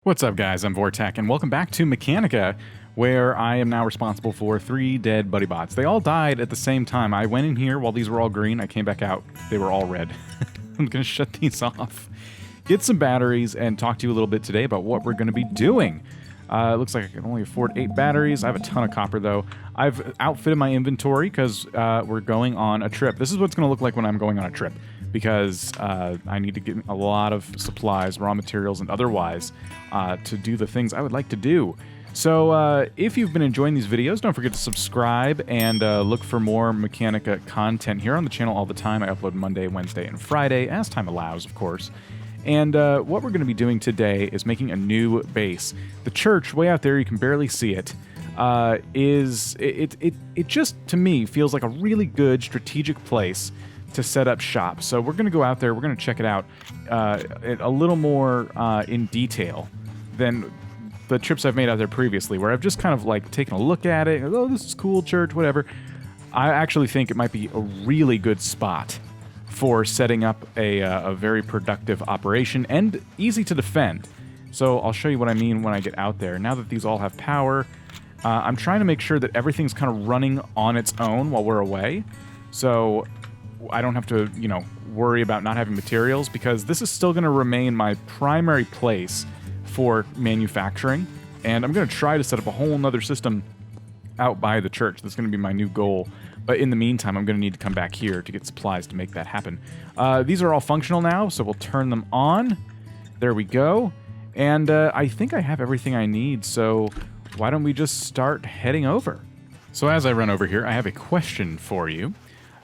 What's up, guys? I'm Vortek, and welcome back to Mechanica, where I am now responsible for 3 dead buddy bots. They all died at the same time. I went in here while these were all green. I came back out. They were all red. I'm going to shut these off, get some batteries, and talk to you a little bit today about what we're going to be doing. It looks like I can only afford 8 batteries. I have a ton of copper, though. I've outfitted my inventory because we're going on a trip. This is what it's going to look like when I'm going on a trip, because I need to get a lot of supplies, raw materials, and otherwise to do the things I would like to do. So if you've been enjoying these videos, don't forget to subscribe and look for more Mechanica content here on the channel all the time. I upload Monday, Wednesday, and Friday, as time allows, of course. And what we're going to be doing today is making a new base. The church, way out there, you can barely see it, it just, to me, feels like a really good strategic place to set up shop. So we're going to go out there, we're going to check it out a little more in detail than the trips I've made out there previously, where I've just kind of like taken a look at it, oh, this is cool, church, whatever. I actually think it might be a really good spot for setting up a very productive operation and easy to defend. So I'll show you what I mean when I get out there. Now that these all have power, I'm trying to make sure that everything's kind of running on its own while we're away. So I don't have to, you know, worry about not having materials, because this is still going to remain my primary place for manufacturing. And I'm going to try to set up a whole nother system out by the church. That's going to be my new goal. But in the meantime, I'm going to need to come back here to get supplies to make that happen. These are all functional now, so we'll turn them on. There we go. And I think I have everything I need, so why don't we just start heading over? So as I run over here, I have a question for you.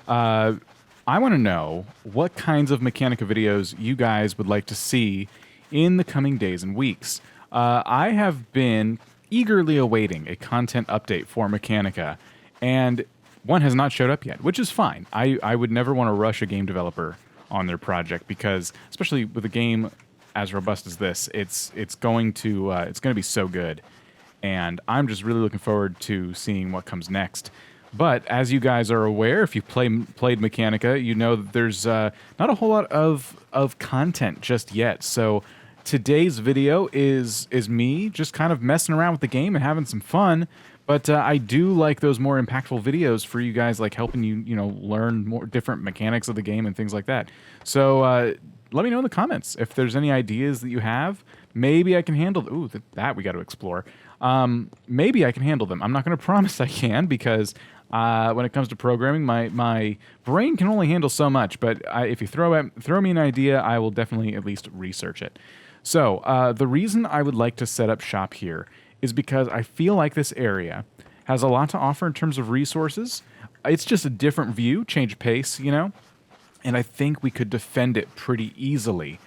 I want to know what kinds of Mechanica videos you guys would like to see in the coming days and weeks. I have been eagerly awaiting a content update for Mechanica, and one has not showed up yet, which is fine. I would never want to rush a game developer on their project, because especially with a game as robust as this, it's going to be so good, and I'm just really looking forward to seeing what comes next. But as you guys are aware, if you've played Mechanica, you know that there's not a whole lot of content just yet. So today's video is me just kind of messing around with the game and having some fun. But I do like those more impactful videos for you guys, like helping you, learn more different mechanics of the game and things like that. So let me know in the comments if there's any ideas that you have. Maybe I can handle. Ooh, that we got to explore. Maybe I can handle them. I'm not going to promise I can, because when it comes to programming, my brain can only handle so much. But if you throw me an idea, I will definitely at least research it. So the reason I would like to set up shop here is because I feel like this area has a lot to offer in terms of resources. It's just a different view, change of pace, and I think we could defend it pretty easily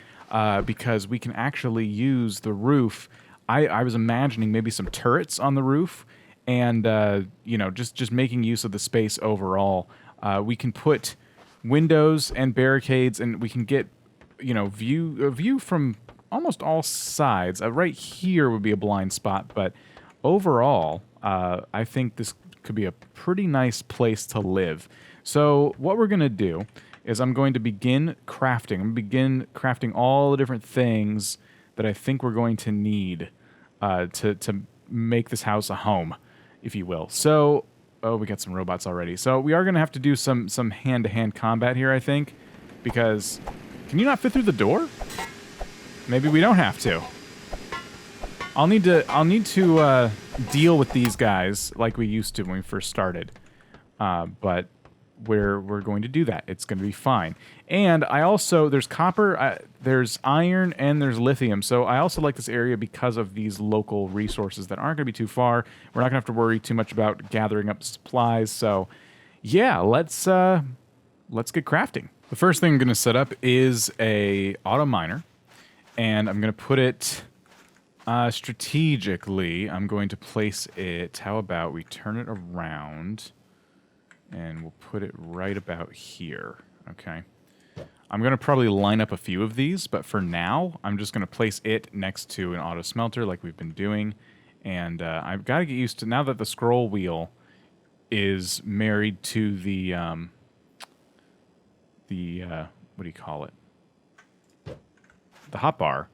because we can actually use the roof. I was imagining maybe some turrets on the roof, and just making use of the space overall. We can put windows and barricades, and we can get a view from almost all sides. Right here would be a blind spot, but overall, I think this could be a pretty nice place to live. So what we're going to do is I'm going to begin crafting. I'm going to begin crafting all the different things that I think we're going to need to make this house a home, if you will. So, oh, we got some robots already. So we are going to have to do some hand-to-hand combat here, I think, because can you not fit through the door? Maybe we don't have to. I'll need to deal with these guys like we used to when we first started. But we're going to do that. It's going to be fine. And I also, there's copper, there's iron, and there's lithium. So I also like this area because of these local resources that aren't going to be too far. We're not going to have to worry too much about gathering up supplies. So yeah, let's get crafting. The first thing I'm going to set up is a auto miner. And I'm going to put it strategically. I'm going to place it, how about we turn it around, and we'll put it right about here, okay? I'm going to probably line up a few of these, but for now, I'm just going to place it next to an auto smelter like we've been doing. And I've got to get used to, now that the scroll wheel is married to the what do you call it? The hotbar,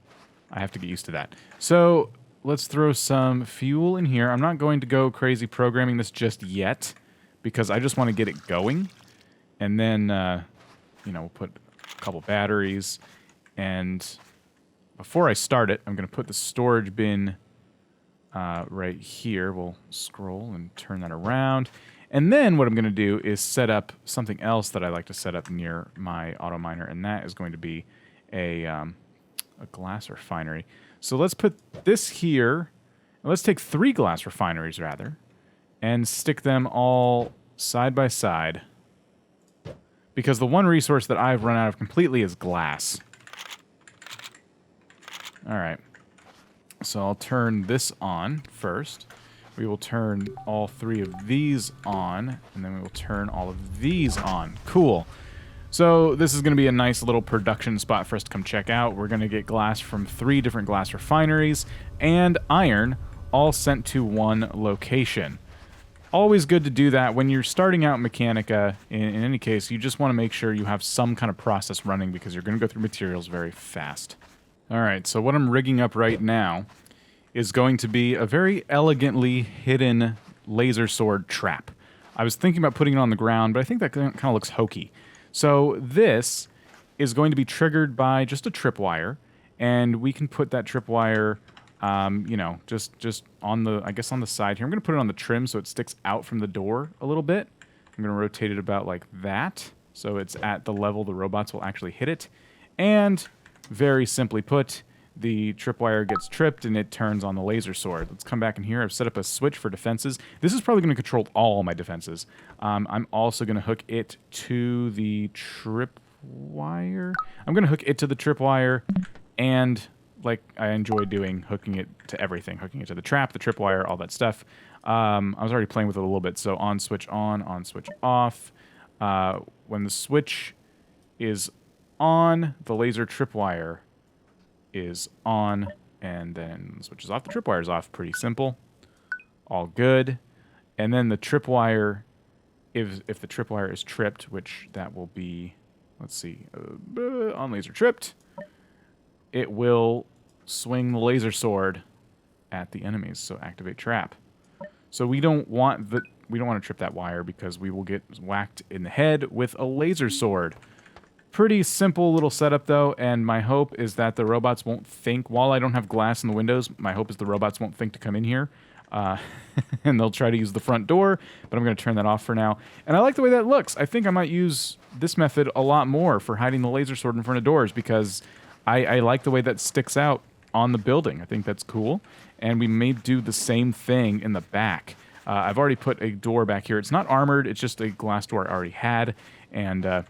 I have to get used to that. So let's throw some fuel in here. I'm not going to go crazy programming this just yet because I just want to get it going. And then, you know, we'll put a couple batteries. And before I start it, I'm going to put the storage bin right here. We'll scroll and turn that around. And then what I'm going to do is set up something else that I like to set up near my auto miner, and that is going to be a glass refinery. So let's put this here. Let's take 3 glass refineries, rather, and stick them all side by side. Because the one resource that I've run out of completely is glass. All right. So I'll turn this on first. We will turn all 3 of these on, and then we will turn all of these on. Cool. So this is going to be a nice little production spot for us to come check out. We're going to get glass from 3 different glass refineries and iron all sent to one location. Always good to do that. When you're starting out Mechanica, in any case, you just want to make sure you have some kind of process running because you're going to go through materials very fast. All right, so what I'm rigging up right now is going to be a very elegantly hidden laser sword trap. I was thinking about putting it on the ground, but I think that kind of looks hokey. So this is going to be triggered by just a tripwire, and we can put that tripwire, you know, just on the, I guess on the side here. I'm going to put it on the trim so it sticks out from the door a little bit. I'm going to rotate it about like that, so it's at the level the robots will actually hit it. And very simply put, the tripwire gets tripped and it turns on the laser sword. Let's come back in here. I've set up a switch for defenses. This is probably going to control all my defenses. I'm also going to hook it to the tripwire. I'm going to hook it to the tripwire, and like I enjoy doing, hooking it to everything. Hooking it to the trap, the tripwire, all that stuff. I was already playing with it a little bit. So on, switch off. When the switch is on, the laser tripwire is on, and then switches off. The tripwire is off. Pretty simple. All good. And then the tripwire, if the tripwire is tripped, which that will be, let's see, on laser tripped, it will swing the laser sword at the enemies. So activate trap. So we don't want to trip that wire because we will get whacked in the head with a laser sword. Pretty simple little setup, though, and my hope is that the robots won't think, while I don't have glass in the windows, my hope is the robots won't think to come in here, and they'll try to use the front door, but I'm going to turn that off for now. And I like the way that looks. I think I might use this method a lot more for hiding the laser sword in front of doors, because I like the way that sticks out on the building. I think that's cool, and we may do the same thing in the back. I've already put a door back here. It's not armored, it's just a glass door I already had, and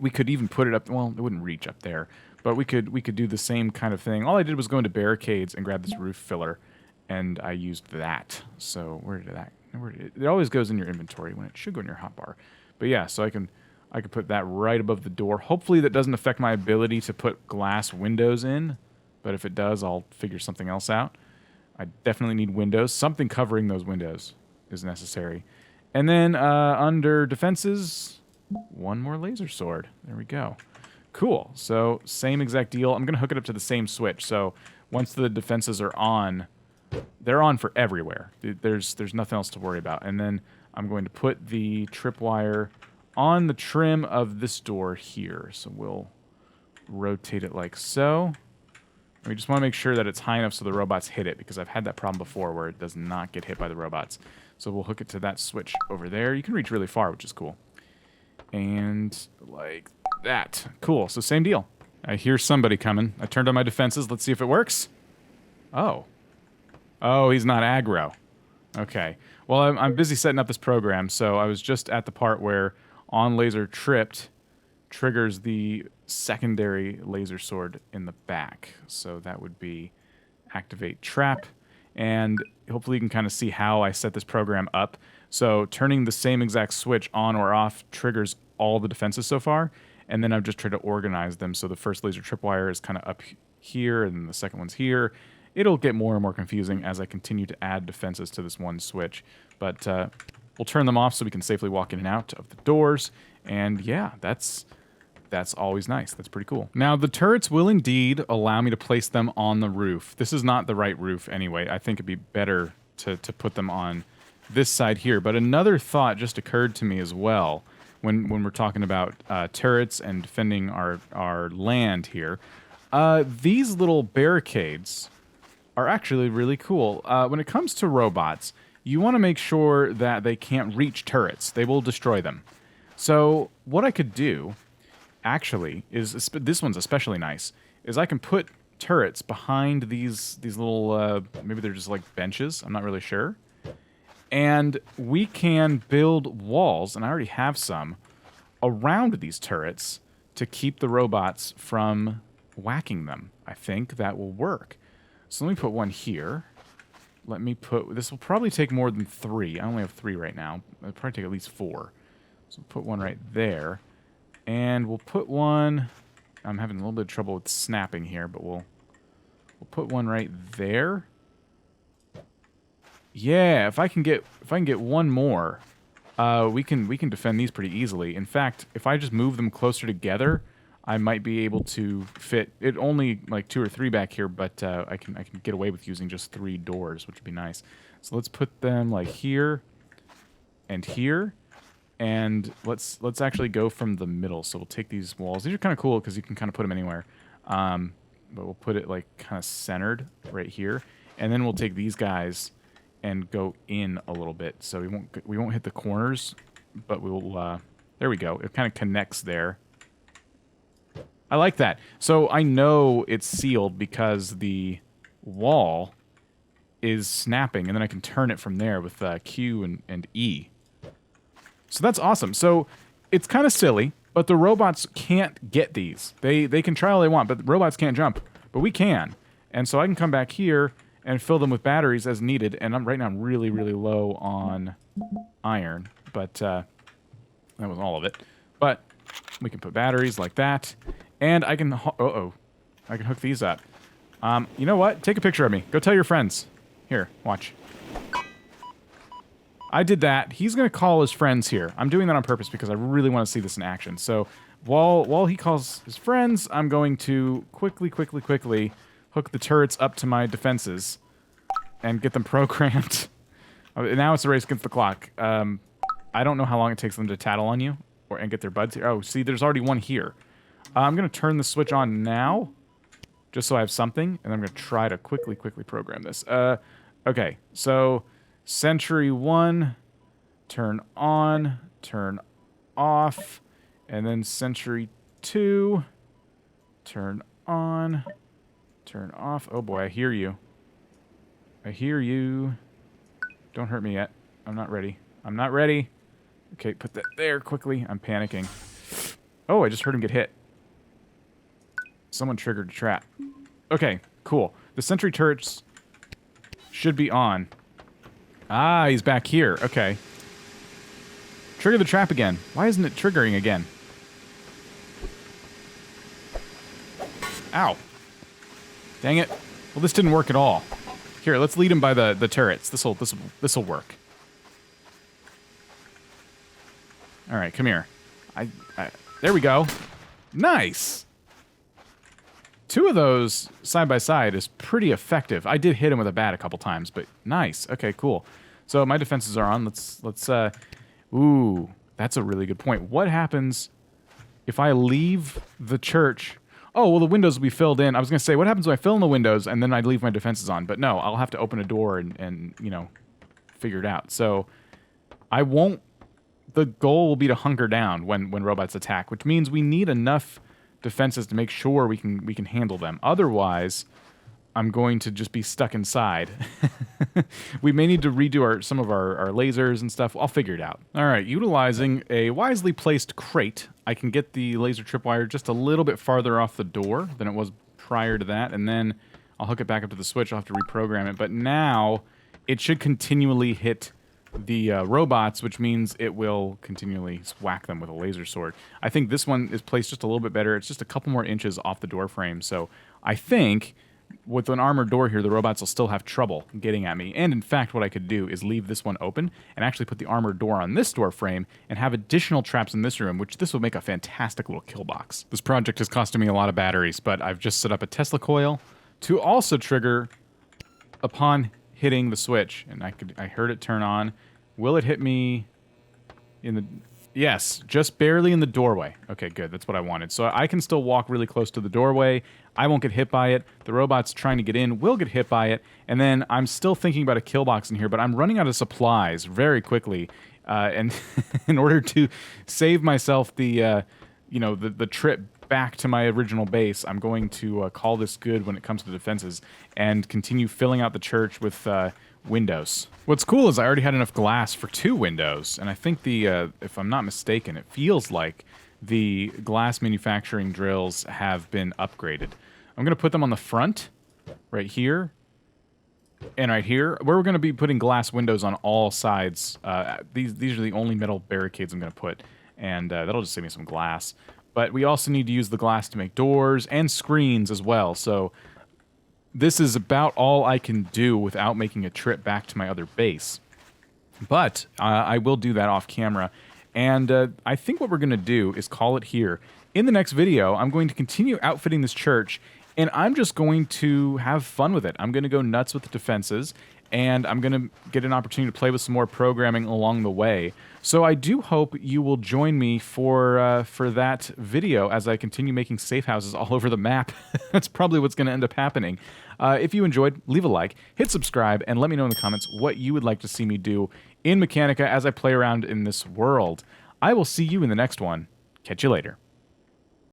we could even put it up. Well, it wouldn't reach up there, but we could do the same kind of thing. All I did was go into barricades and grab this roof filler, and I used that. So where did that? It always goes in your inventory when it should go in your hotbar. But yeah, so I could put that right above the door. Hopefully that doesn't affect my ability to put glass windows in, but if it does, I'll figure something else out. I definitely need windows. Something covering those windows is necessary. And then under defenses, one more laser sword. There we go. Cool. So same exact deal. I'm going to hook it up to the same switch. So once the defenses are on, they're on for everywhere. There's nothing else to worry about. And then I'm going to put the tripwire on the trim of this door here. So we'll rotate it like so. We just want to make sure that it's high enough so the robots hit it, because I've had that problem before where it does not get hit by the robots. So we'll hook it to that switch over there. You can reach really far, which is cool. And like that. Cool. So same deal. I hear somebody coming. I turned on my defenses. Let's see if it works. Oh. Oh, he's not aggro. Okay. Well, I'm busy setting up this program, so I was just at the part where on laser tripped triggers the secondary laser sword in the back. So that would be activate trap. And hopefully you can kind of see how I set this program up. So turning the same exact switch on or off triggers all the defenses so far, and then I've just tried to organize them so the first laser tripwire is kind of up here, and the second one's here. It'll get more and more confusing as I continue to add defenses to this one switch, but we'll turn them off so we can safely walk in and out of the doors, and yeah, that's that's always nice. That's pretty cool. Now, the turrets will indeed allow me to place them on the roof. This is not the right roof anyway. I think it'd be better to put them on this side here. But another thought just occurred to me as well when we're talking about turrets and defending our land here. These little barricades are actually really cool. When it comes to robots, you want to make sure that they can't reach turrets. They will destroy them. So what I could do, actually, is this one's especially nice, is I can put turrets behind these little, maybe they're just like benches, I'm not really sure. And we can build walls, and I already have some, around these turrets to keep the robots from whacking them. I think that will work. So let me put one here. Let me put... This will probably take more than 3. I only have 3 right now. It'll probably take at least 4. So we'll put one right there. And we'll put one... I'm having a little bit of trouble with snapping here, but we'll put one right there. Yeah, if I can get one more, we can defend these pretty easily. In fact, if I just move them closer together, I might be able to fit it. Only like 2 or 3 back here, but I can get away with using just 3 doors, which would be nice. So let's put them like here and here, and let's actually go from the middle. So we'll take these walls. These are kind of cool because you can kind of put them anywhere. But we'll put it like kind of centered right here, and then we'll take these guys and go in a little bit, so we won't hit the corners, but we'll there we go. It kind of connects there. I like that. So I know it's sealed because the wall is snapping, and then I can turn it from there with Q and E. So that's awesome. So it's kind of silly, but the robots can't get these. They can try all they want, but the robots can't jump. But we can, and so I can come back here and fill them with batteries as needed. And right now I'm really, really low on iron, but that was all of it. But we can put batteries like that, and I can I can hook these up. You know what? Take a picture of me. Go tell your friends. Here, watch. I did that. He's gonna call his friends here. I'm doing that on purpose because I really want to see this in action. So while he calls his friends, I'm going to quickly hook the turrets up to my defenses and get them programmed. Now it's a race against the clock. I don't know how long it takes them to tattle on you and get their buds here. Oh, see, there's already one here. I'm going to turn the switch on now, just so I have something, and I'm going to try to quickly program this. Okay, so Sentry 1, turn on, turn off, and then Sentry 2, turn on, turn off. Oh boy, I hear you. I hear you. Don't hurt me yet. I'm not ready. I'm not ready. Okay, put that there quickly. I'm panicking. Oh, I just heard him get hit. Someone triggered a trap. Okay, cool. The sentry turrets should be on. Ah, he's back here. Okay. Trigger the trap again. Why isn't it triggering again? Ow. Dang it. Well, this didn't work at all. Here, let's lead him by the turrets. This'll work. All right, come here. There we go. Nice. 2 of those side by side is pretty effective. I did hit him with a bat a couple times, but nice. Okay, cool. So my defenses are on. Let's ooh, that's a really good point. What happens if I leave the church? Oh, well, the windows will be filled in. I was going to say, what happens when I fill in the windows and then I leave my defenses on? But no, I'll have to open a door and you know, figure it out. So I won't... The goal will be to hunker down when robots attack, which means we need enough defenses to make sure we can handle them. Otherwise, I'm going to just be stuck inside. We may need to redo some of our lasers and stuff. I'll figure it out. All right, utilizing a wisely placed crate, I can get the laser tripwire just a little bit farther off the door than it was prior to that, and then I'll hook it back up to the switch. I'll have to reprogram it, but now it should continually hit the robots, which means it will continually whack them with a laser sword. I think this one is placed just a little bit better. It's just a couple more inches off the door frame, so I think with an armored door here, the robots will still have trouble getting at me. And in fact, what I could do is leave this one open and actually put the armored door on this door frame and have additional traps in this room, which this will make a fantastic little kill box. This project is costing me a lot of batteries, but I've just set up a Tesla coil to also trigger upon hitting the switch. And I heard it turn on. Will it hit me in the... Yes, just barely in the doorway. Okay, good. That's what I wanted. So I can still walk really close to the doorway. I won't get hit by it. The robots trying to get in will get hit by it. And then I'm still thinking about a kill box in here, but I'm running out of supplies very quickly. And in order to save myself the trip back to my original base, I'm going to call this good when it comes to defenses and continue filling out the church with... windows. What's cool is I already had enough glass for 2 windows, and I think if I'm not mistaken, it feels like the glass manufacturing drills have been upgraded. I'm going to put them on the front, right here, and right here. We're going to be putting glass windows on all sides. These are the only metal barricades I'm going to put, and that'll just save me some glass. But we also need to use the glass to make doors and screens as well, so... This is about all I can do without making a trip back to my other base. But I will do that off camera. And I think what we're going to do is call it here. In the next video, I'm going to continue outfitting this church, and I'm just going to have fun with it. I'm going to go nuts with the defenses, and I'm going to get an opportunity to play with some more programming along the way. So I do hope you will join me for that video as I continue making safe houses all over the map. That's probably what's going to end up happening. If you enjoyed, leave a like, hit subscribe, and let me know in the comments what you would like to see me do in Mechanica as I play around in this world. I will see you in the next one. Catch you later.